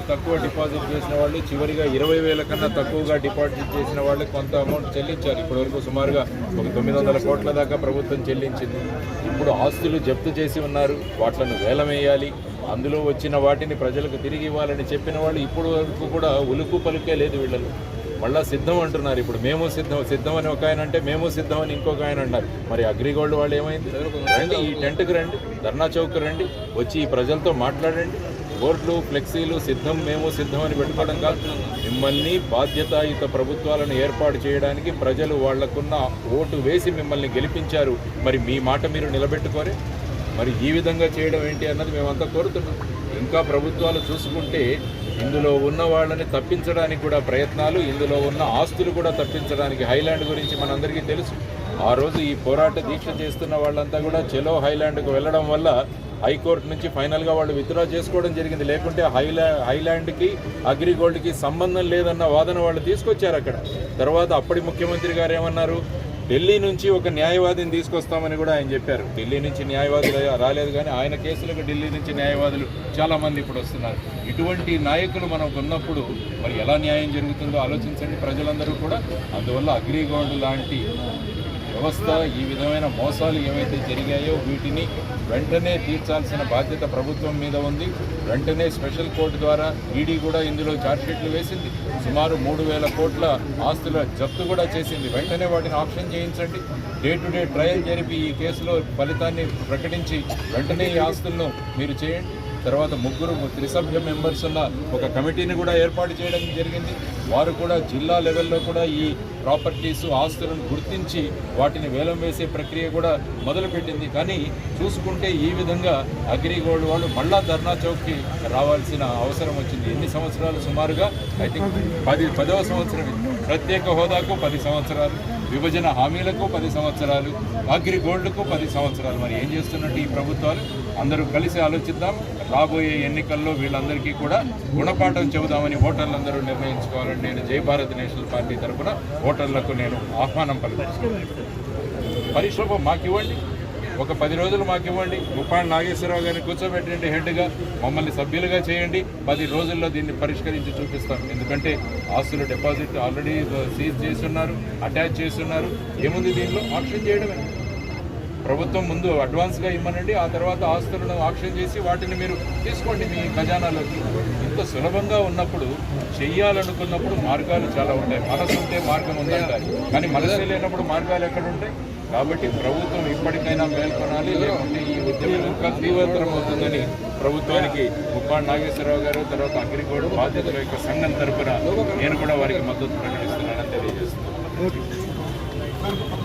తక్కువ డిపాజిట్ చేసిన వాళ్ళు చివరిగా 20,000 కన్నా తక్కువగా డిపాజిట్ చేసిన వాళ్ళు కొంత అమౌంట్ చెల్లించారు. ఇప్పటివరకు సుమారుగా ఒక 900 కోట్ల దాకా ప్రభుత్వం చెల్లించింది. ఇప్పుడు ఆస్తులు జప్తు చేసి ఉన్నారు, వాటిని వేలం వేయాలి, అందులో వచ్చిన వాటిని ప్రజలకు తిరిగి ఇవ్వాలని చెప్పిన వాళ్ళు ఇప్పుడు వరకు కూడా ఉలుకు పలుకే లేదు. వీళ్ళను మళ్ళీ సిద్ధం అంటున్నారు. ఇప్పుడు మేము సిద్ధం అని ఒక ఆయన అంటే మేము సిద్ధం అని ఇంకొక ఆయన అన్నారు. మరి అగ్రిగోల్డ్ వాళ్ళు ఏమైంది? రండి, ఈ టెంట్కి రండి, ధర్నా చౌక్ రండి, వచ్చి ఈ ప్రజలతో మాట్లాడండి. బోర్డులు ఫ్లెక్సీలు సిద్ధం మేము సిద్ధం అని పెట్టుకోవడం కాదు. మిమ్మల్ని బాధ్యతాయుత ప్రభుత్వాలను ఏర్పాటు చేయడానికి ప్రజలు వాళ్లకున్న ఓటు వేసి మిమ్మల్ని గెలిపించారు. మరి మీ మాట మీరు నిలబెట్టుకోరే? మరి ఈ విధంగా చేయడం ఏంటి అన్నది మేమంతా కోరుతున్నాం. ఇంకా ప్రభుత్వాలు చూసుకుంటే ఇందులో ఉన్న వాళ్ళని తప్పించడానికి కూడా ప్రయత్నాలు, ఇందులో ఉన్న ఆస్తులు కూడా తప్పించడానికి. హైలాండ్ గురించి మనందరికీ తెలుసు. ఆ రోజు ఈ పోరాట దీక్ష చేస్తున్న వాళ్ళంతా కూడా చెలో హైలాండ్కు వెళ్ళడం వల్ల హైకోర్టు నుంచి ఫైనల్గా వాళ్ళు విత్డ్రా చేసుకోవడం జరిగింది. లేకుంటే హైలాండ్కి అగ్రిగోల్డ్కి సంబంధం లేదన్న వాదన వాళ్ళు తీసుకొచ్చారు అక్కడ. తర్వాత అప్పటి ముఖ్యమంత్రి గారు ఏమన్నారు, ఢిల్లీ నుంచి ఒక న్యాయవాదిని తీసుకొస్తామని కూడా ఆయన చెప్పారు. ఢిల్లీ నుంచి న్యాయవాదులు రాలేదు, కానీ ఆయన కేసులకు ఢిల్లీ నుంచి న్యాయవాదులు చాలామంది ఇప్పుడు వస్తున్నారు. ఇటువంటి నాయకులు మనకు ఉన్నప్పుడు మరి ఎలా న్యాయం జరుగుతుందో ఆలోచించండి ప్రజలందరూ కూడా. అందువల్ల అగ్రిగోల్డ్ లాంటి వ్యవస్థ, ఈ విధమైన మోసాలు ఏవైతే జరిగాయో వీటిని వెంటనే తీర్చాల్సిన బాధ్యత ప్రభుత్వం మీద ఉంది. వెంటనే స్పెషల్ కోర్టు ద్వారా ఈడీ కూడా ఇందులో ఛార్జ్షీట్లు వేసింది. సుమారు 3,000 కోట్ల ఆస్తుల జప్తు కూడా చేసింది. వెంటనే వాటిని ఆప్షన్ చేయించండి. డే టు డే ట్రయల్ జరిపి ఈ కేసులో ఫలితాన్ని ప్రకటించి వెంటనే ఈ ఆస్తులను మీరు చేయండి. తర్వాత 3 త్రిసభ్య మెంబర్స్ ఉన్న ఒక కమిటీని కూడా ఏర్పాటు చేయడం జరిగింది. వారు కూడా జిల్లా లెవెల్లో కూడా ఈ ప్రాపర్టీస్ ఆస్తులను గుర్తించి వాటిని వేలం వేసే ప్రక్రియ కూడా మొదలుపెట్టింది. కానీ చూసుకుంటే ఈ విధంగా అగ్రిగోల్డ్ వాళ్ళు మళ్ళా ధర్నా చౌక్కి రావాల్సిన అవసరం వచ్చింది. ఎన్ని సంవత్సరాలు? సుమారుగా ఐ థింక్ 10వ సంవత్సరం. ప్రత్యేక హోదాకు 10 సంవత్సరాలు, విభజన హామీలకు 10 సంవత్సరాలు, అగ్రిగోల్డ్కు 10 సంవత్సరాలు. మరి ఏం చేస్తున్నట్టు ఈ ప్రభుత్వాలు? అందరూ కలిసి ఆలోచిద్దాం. రాబోయే ఎన్నికల్లో వీళ్ళందరికీ కూడా గుణపాఠం చెబుదామని ఓటర్లందరూ నిర్ణయించుకోవాలని నేను జై భారత్ నేషనల్ పార్టీ తరఫున ఓటర్లకు నేను ఆహ్వానం పలుకుతున్నాను. పరిశ్రమ మాకు ఇవ్వండి, ఒక 10 రోజులు మాకు ఇవ్వండి. ముప్పాళ్ళ నాగేశ్వరరావు గారిని కూర్చోబెట్టండి హెడ్గా, మమ్మల్ని సభ్యులుగా చేయండి. 10 రోజుల్లో దీన్ని పరిష్కరించి చూపిస్తాం. ఎందుకంటే ఆస్తులు డిపాజిట్ ఆల్రెడీ సీజ్ చేస్తున్నారు, అటాచ్ చేస్తున్నారు. ఏముంది దీనిలో? ఆప్షన్ చేయడమే. ప్రభుత్వం ముందు అడ్వాన్స్గా ఇవ్వనండి, ఆ తర్వాత ఆస్తులను ఆక్షన్ చేసి వాటిని మీరు తీసుకోండి మీ ఖజానాలోకి. ఇంత సులభంగా ఉన్నప్పుడు, చెయ్యాలనుకున్నప్పుడు మార్గాలు చాలా ఉంటాయి. మనసు ఉంటే మార్గం ఉందంటారు, కానీ మనసు లేనప్పుడు మార్గాలు ఎక్కడ ఉంటాయి? కాబట్టి ప్రభుత్వం ఇప్పటికైనా మేల్కొనాలి, లేకుంటే ఈ ఉద్యమం ఇంకా తీవ్రతరం అవుతుందని ప్రభుత్వానికి ముప్పాళ్ళ నాగేశ్వరరావు గారు, తర్వాత అగ్రిగోల్డ్ బాధ్యతల యొక్క సంఘం తరఫున నేను కూడా వారికి మద్దతు ప్రకటిస్తున్నానని తెలియజేస్తున్నాను.